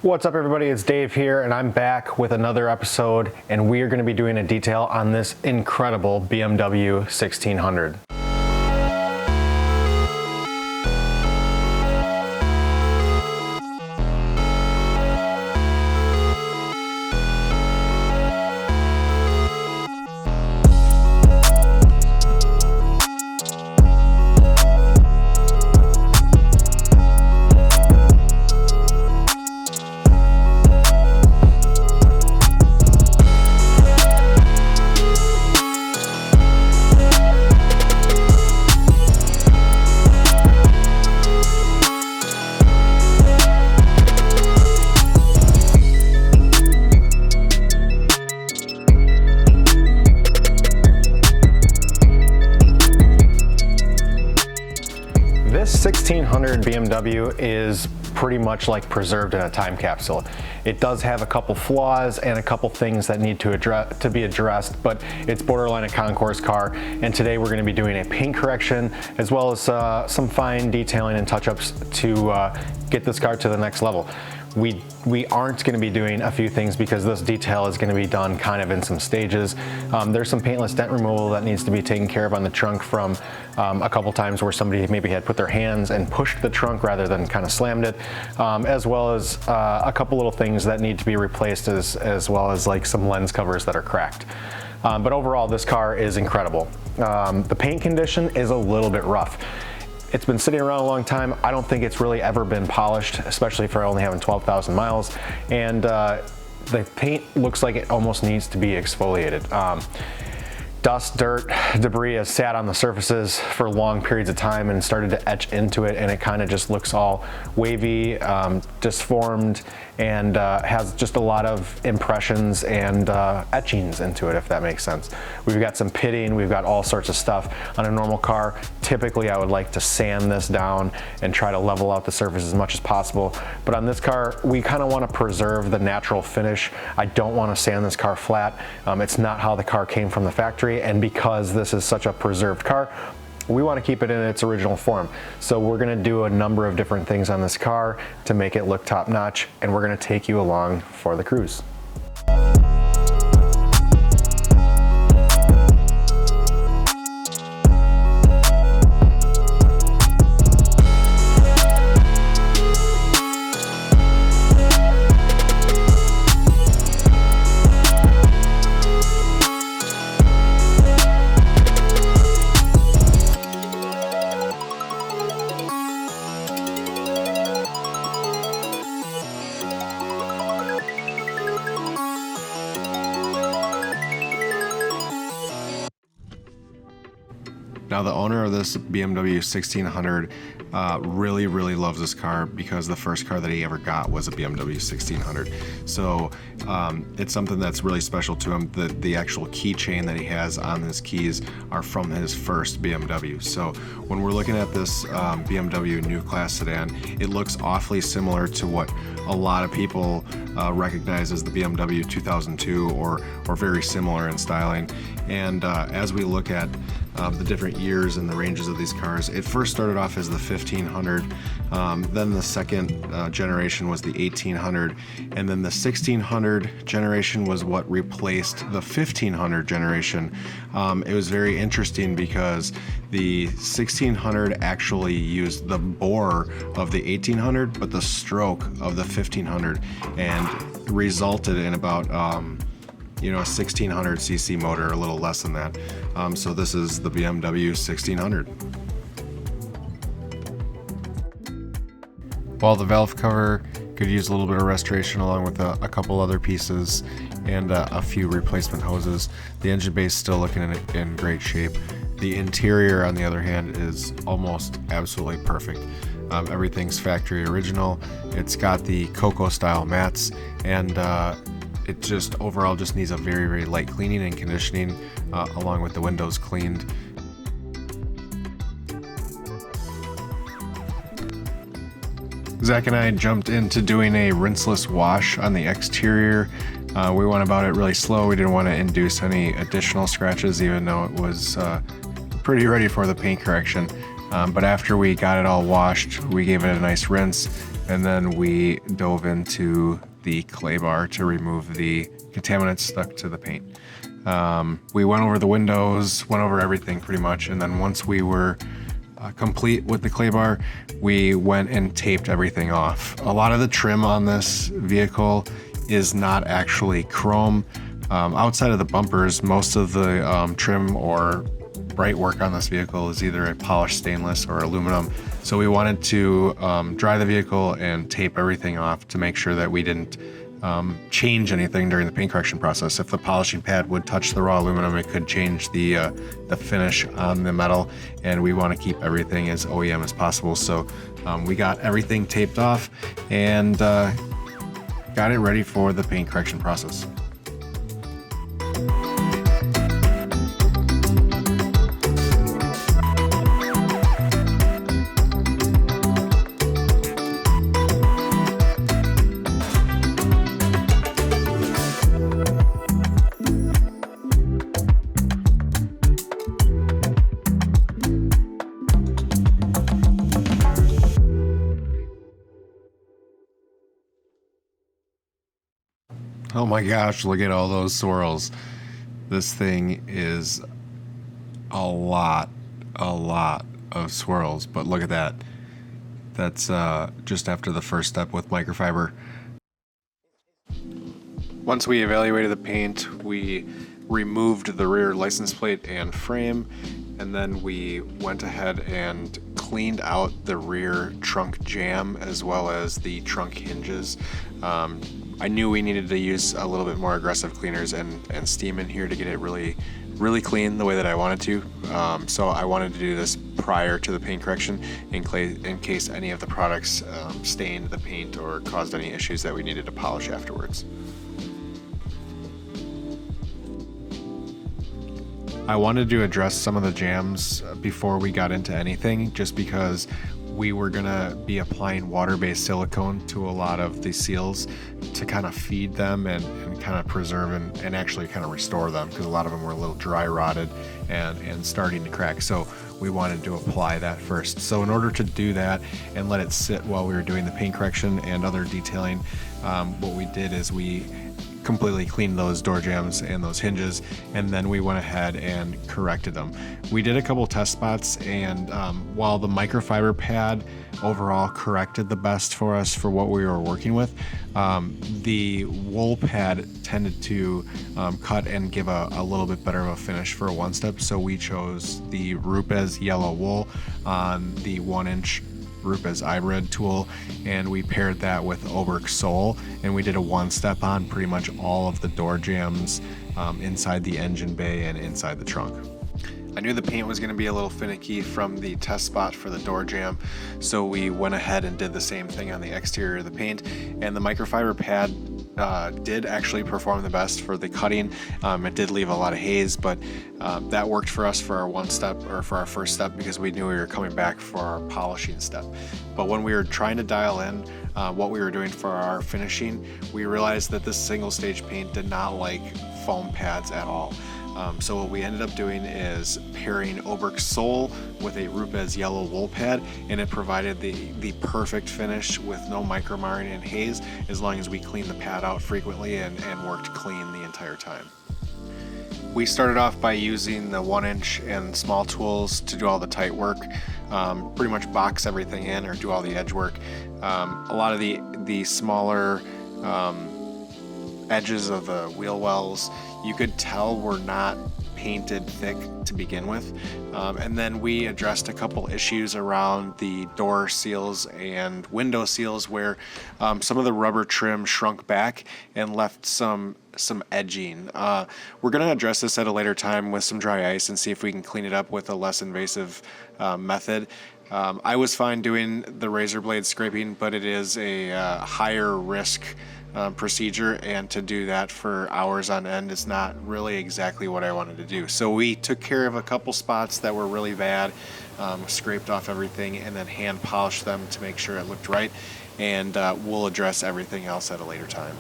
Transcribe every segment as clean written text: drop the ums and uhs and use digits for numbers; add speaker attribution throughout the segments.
Speaker 1: What's up everybody, it's Dave here and I'm back with another episode, and we are going to be doing a detail on this incredible BMW 1600. This 1600 BMW is pretty much like preserved in a time capsule. It does have a couple flaws and a couple things that need to be addressed, but it's borderline a concours car. And today we're going to be doing a paint correction as well as some fine detailing and touch-ups to get this car to the next level. We aren't going to be doing a few things because this detail is going to be done kind of in some stages. There's some paintless dent removal that needs to be taken care of on the trunk from a couple times where somebody maybe had put their hands and pushed the trunk rather than kind of slammed it, as well as a couple little things that need to be replaced, as well as like some lens covers that are cracked. But overall, this car is incredible. The paint condition is a little bit rough. It's been sitting around a long time. I don't think it's really ever been polished, especially for only having 12,000 miles. And the paint looks like it almost needs to be exfoliated. Dust, dirt, debris has sat on the surfaces for long periods of time and started to etch into it, and it kind of just looks all wavy, disformed, and has just a lot of impressions and etchings into it, if that makes sense. We've got some pitting, we've got all sorts of stuff. On a normal car, typically I would like to sand this down and try to level out the surface as much as possible. But on this car, we kind of want to preserve the natural finish. I don't want to sand this car flat. It's not how the car came from the factory, and because this is such a preserved car, we want to keep it in its original form. So we're going to do a number of different things on this car to make it look top notch, and we're going to take you along for the cruise.
Speaker 2: Now, the owner of this BMW 1600 really loves this car because the first car that he ever got was a BMW 1600. So it's something that's really special to him. The actual keychain that he has on his keys are from his first BMW. So when we're looking at this BMW New Class sedan, it looks awfully similar to what a lot of people recognize as the BMW 2002, or very similar in styling. And as we look at the different years and the ranges of these cars, it first started off as the 1500, then the second generation was the 1800, and then the 1600 generation was what replaced the 1500 generation. It was very interesting because the 1600 actually used the bore of the 1800 but the stroke of the 1500, and resulted in about a 1600cc motor, a little less than that. So this is the BMW 1600. While the valve cover could use a little bit of restoration along with a couple other pieces and a few replacement hoses, the engine bay is still looking in great shape. The interior, on the other hand, is almost absolutely perfect. Everything's factory original. It's got the Cocoa style mats, and it just overall just needs a very light cleaning and conditioning, along with the windows cleaned. Zach and I jumped into doing a rinseless wash on the exterior. We went about it really slow. We didn't want to induce any additional scratches, even though it was pretty ready for the paint correction. But after we got it all washed, we gave it a nice rinse, and then we dove into the clay bar to remove the contaminants stuck to the paint. We went over the windows, went over everything pretty much, and then once we were complete with the clay bar, we went and taped everything off. A lot of the trim on this vehicle is not actually chrome. Outside of the bumpers, most of the trim or bright work on this vehicle is either a polished stainless or aluminum. So we wanted to dry the vehicle and tape everything off to make sure that we didn't change anything during the paint correction process. If the polishing pad would touch the raw aluminum, it could change the finish on the metal, and we want to keep everything as OEM as possible. So we got everything taped off and got it ready for the paint correction process. Oh my gosh, look at all those swirls. This thing is a lot of swirls, but look at that. That's just after the first step with microfiber. Once we evaluated the paint, we removed the rear license plate and frame, and then we went ahead and cleaned out the rear trunk jamb as well as the trunk hinges. I knew we needed to use a little bit more aggressive cleaners and steam in here to get it really clean the way that I wanted to. So I wanted to do this prior to the paint correction in case any of the products stained the paint or caused any issues that we needed to polish afterwards. I wanted to address some of the jams before we got into anything, just because we were gonna be applying water-based silicone to a lot of the seals to kind of feed them and kind of preserve and actually kind of restore them, because a lot of them were a little dry rotted and starting to crack. So we wanted to apply that first. So in order to do that and let it sit while we were doing the paint correction and other detailing, what we did is we completely cleaned those door jambs and those hinges, and then we went ahead and corrected them. We did a couple test spots, and while the microfiber pad overall corrected the best for us for what we were working with, the wool pad tended to cut and give a little bit better of a finish for a one step. So we chose the Rupes yellow wool on the 1-inch Rupes hybrid tool, and we paired that with Oberk sole, and we did a one step on pretty much all of the door jambs inside the engine bay and inside the trunk. I knew the paint was going to be a little finicky from the test spot for the door jamb, so we went ahead and did the same thing on the exterior of the paint, and the microfiber pad did actually perform the best for the cutting. It did leave a lot of haze, but that worked for us for our one step, or for our first step, because we knew we were coming back for our polishing step. But when we were trying to dial in what we were doing for our finishing, we realized that this single stage paint did not like foam pads at all. So what we ended up doing is pairing Oberk sole with a Rupes yellow wool pad, and it provided the perfect finish with no micromarring and haze, as long as we cleaned the pad out frequently and worked clean the entire time. We started off by using the 1-inch and small tools to do all the tight work, pretty much box everything in or do all the edge work. A lot of the smaller edges of the wheel wells, you could tell were not painted thick to begin with. And then we addressed a couple issues around the door seals and window seals where some of the rubber trim shrunk back and left some edging. We're going to address this at a later time with some dry ice and see if we can clean it up with a less invasive method. I was fine doing the razor blade scraping, but it is a higher risk procedure, and to do that for hours on end is not really exactly what I wanted to do. So we took care of a couple spots that were really bad, scraped off everything, and then hand polished them to make sure it looked right, and we'll address everything else at a later time.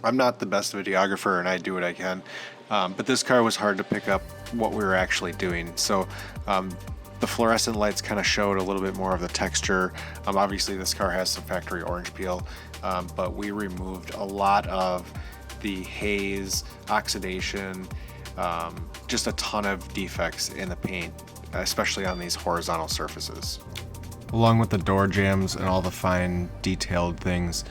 Speaker 2: I'm not the best videographer, and I do what I can, but this car was hard to pick up what we were actually doing. So The fluorescent lights kind of showed a little bit more of the texture. Obviously this car has some factory orange peel, but we removed a lot of the haze, oxidation, just a ton of defects in the paint, especially on these horizontal surfaces. Along with the door jambs and all the fine detailed things,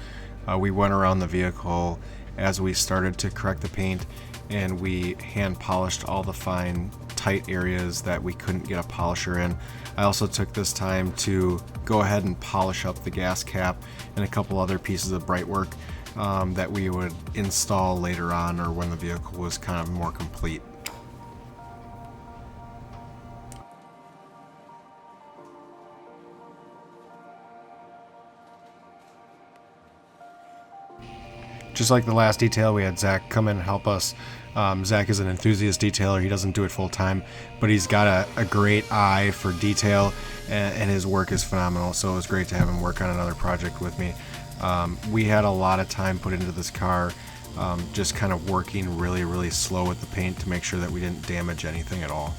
Speaker 2: we went around the vehicle as we started to correct the paint, and we hand polished all the fine tight areas that we couldn't get a polisher in. I also took this time to go ahead and polish up the gas cap and a couple other pieces of bright work that we would install later on, or when the vehicle was kind of more complete. Just like the last detail, we had Zach come in and help us. Zach is an enthusiast detailer. He doesn't do it full time, but he's got a great eye for detail, and his work is phenomenal. So it was great to have him work on another project with me. We had a lot of time put into this car, just kind of working really, really slow with the paint to make sure that we didn't damage anything at all.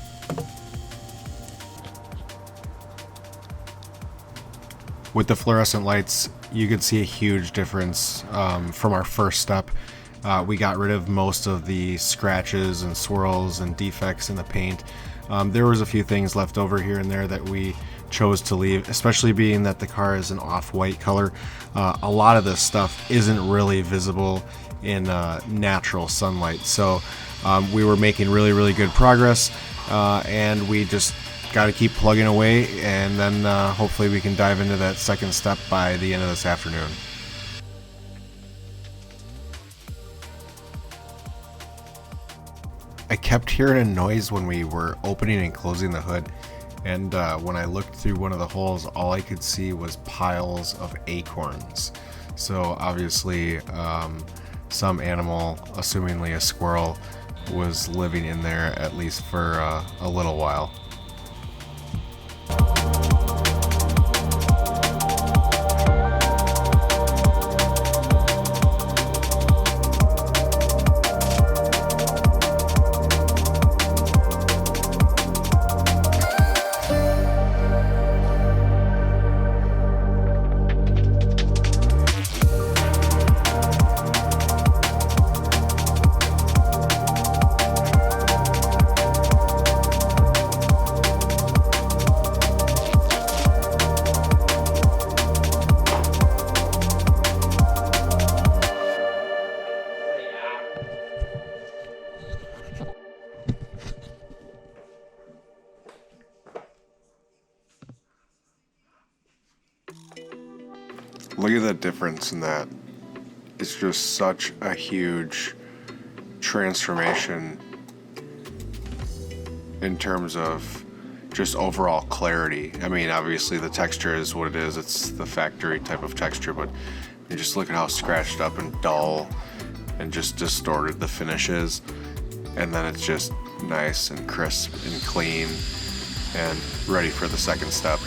Speaker 2: With the fluorescent lights, you could see a huge difference from our first step. We got rid of most of the scratches and swirls and defects in the paint. There was a few things left over here and there that we chose to leave, especially being that the car is an off-white color. A lot of this stuff isn't really visible in natural sunlight. So we were making really, really good progress, and we just got to keep plugging away, and then hopefully we can dive into that second step by the end of this afternoon. I kept hearing a noise when we were opening and closing the hood, and when I looked through one of the holes, all I could see was piles of acorns. So obviously some animal, assumingly a squirrel, was living in there at least for a little while. Look at the difference in that. It's just such a huge transformation in terms of just overall clarity. I mean, obviously the texture is what it is. It's the factory type of texture, but you just look at how scratched up and dull and just distorted the finish is. And then it's just nice and crisp and clean and ready for the second step.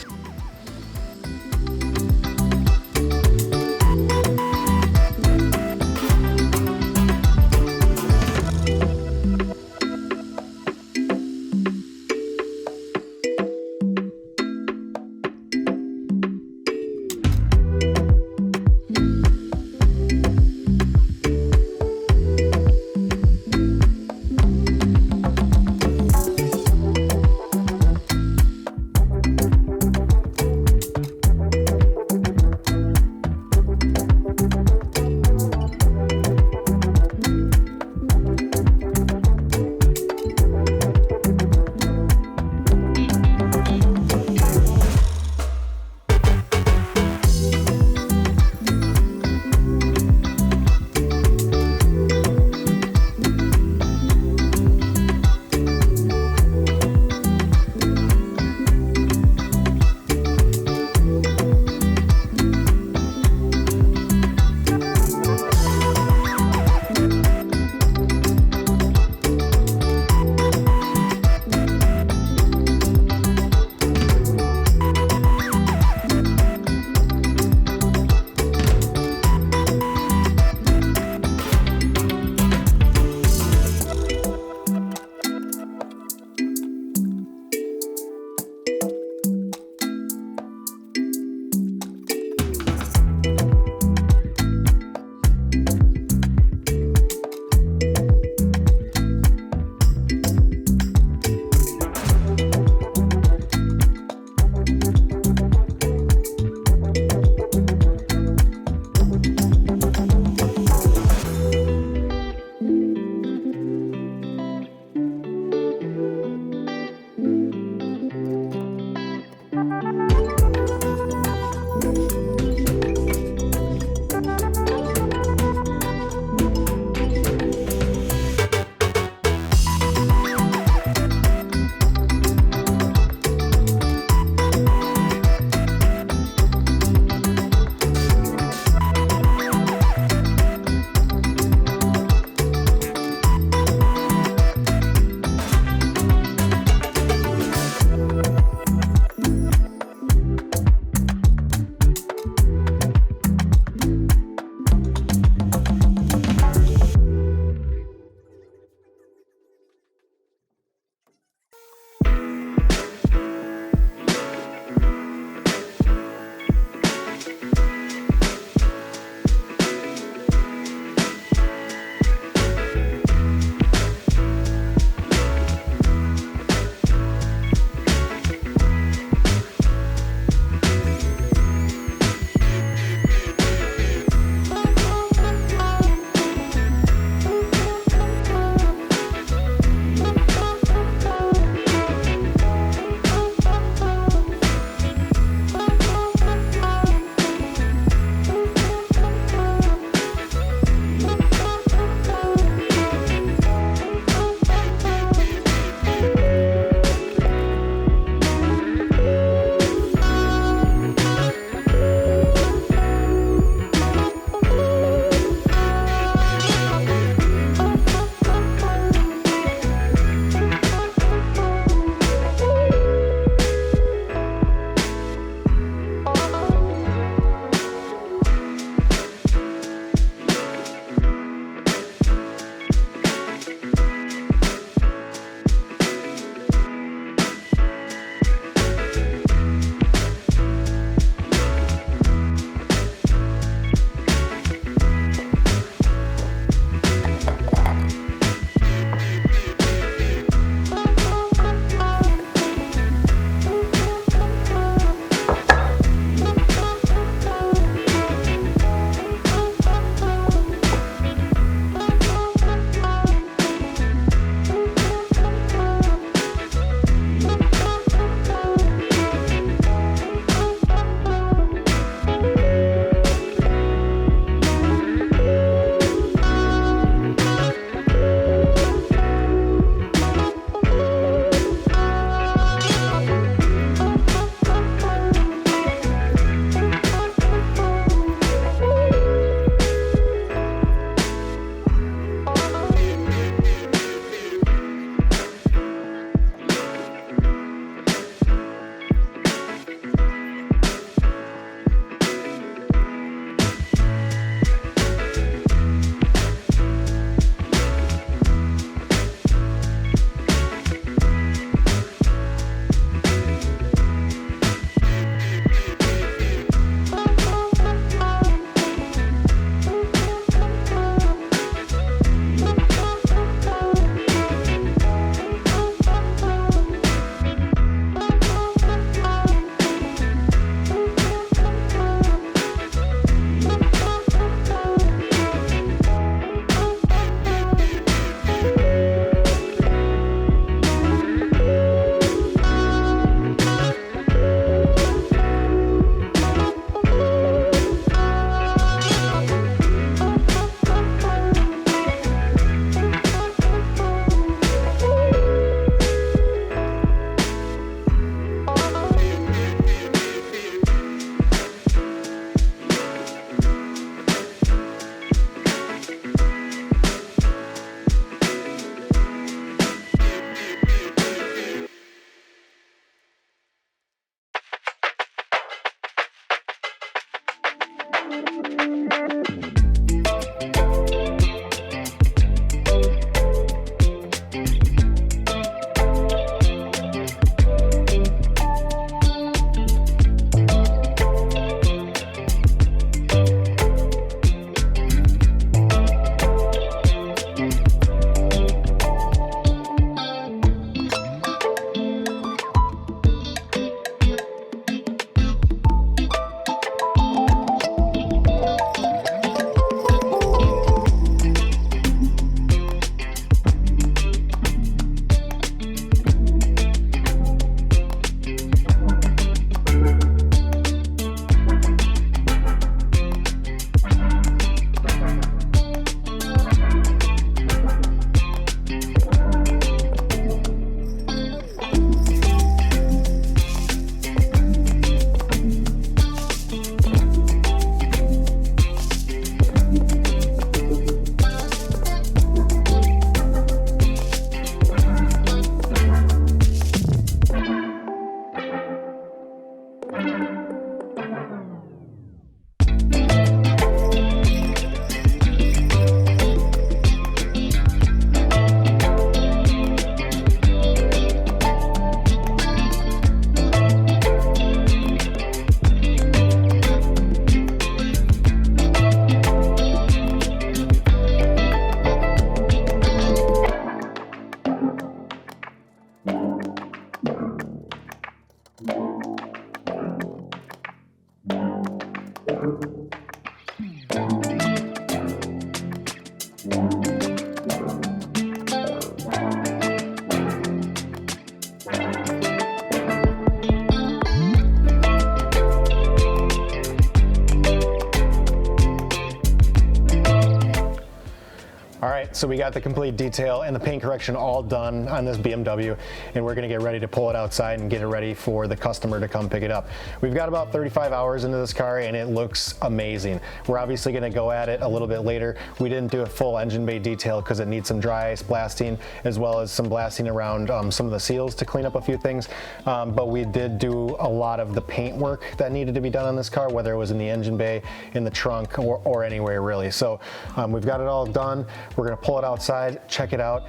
Speaker 1: All right, so we got the complete detail and the paint correction all done on this BMW, and we're gonna get ready to pull it outside and get it ready for the customer to come pick it up. We've got about 35 hours into this car and it looks amazing. We're obviously gonna go at it a little bit later. We didn't do a full engine bay detail because it needs some dry ice blasting as well as some blasting around some of the seals to clean up a few things. But we did do a lot of the paint work that needed to be done on this car, whether it was in the engine bay, in the trunk, or anywhere really. So we've got it all done. We're gonna pull it outside, check it out.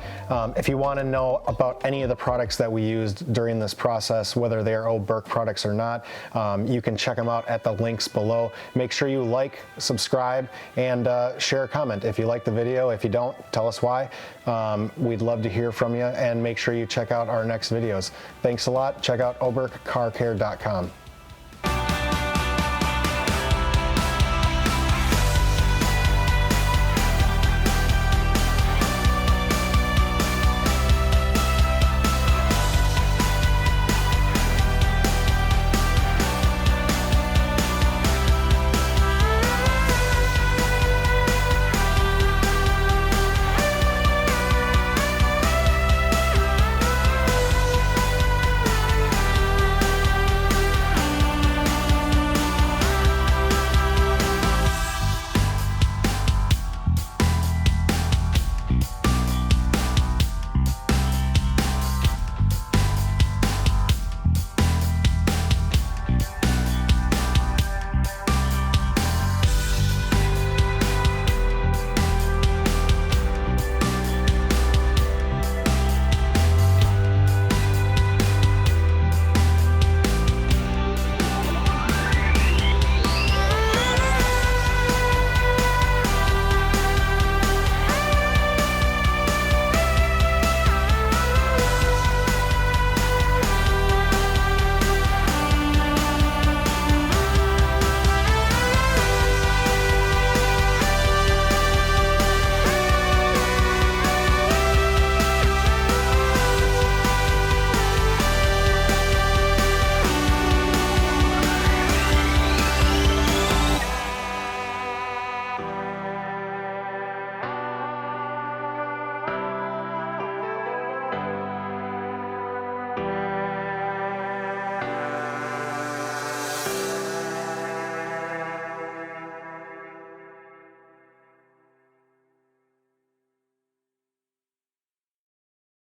Speaker 1: If you wanna know about any of the products that we used during this process, whether they are Burke products or not, you can check them out at the links below. Make sure you like, subscribe, and share a comment if you like the video. If you don't, tell us why. We'd love to hear from you, and make sure you check out our next videos. Thanks a lot. Check out oberkcarcare.com.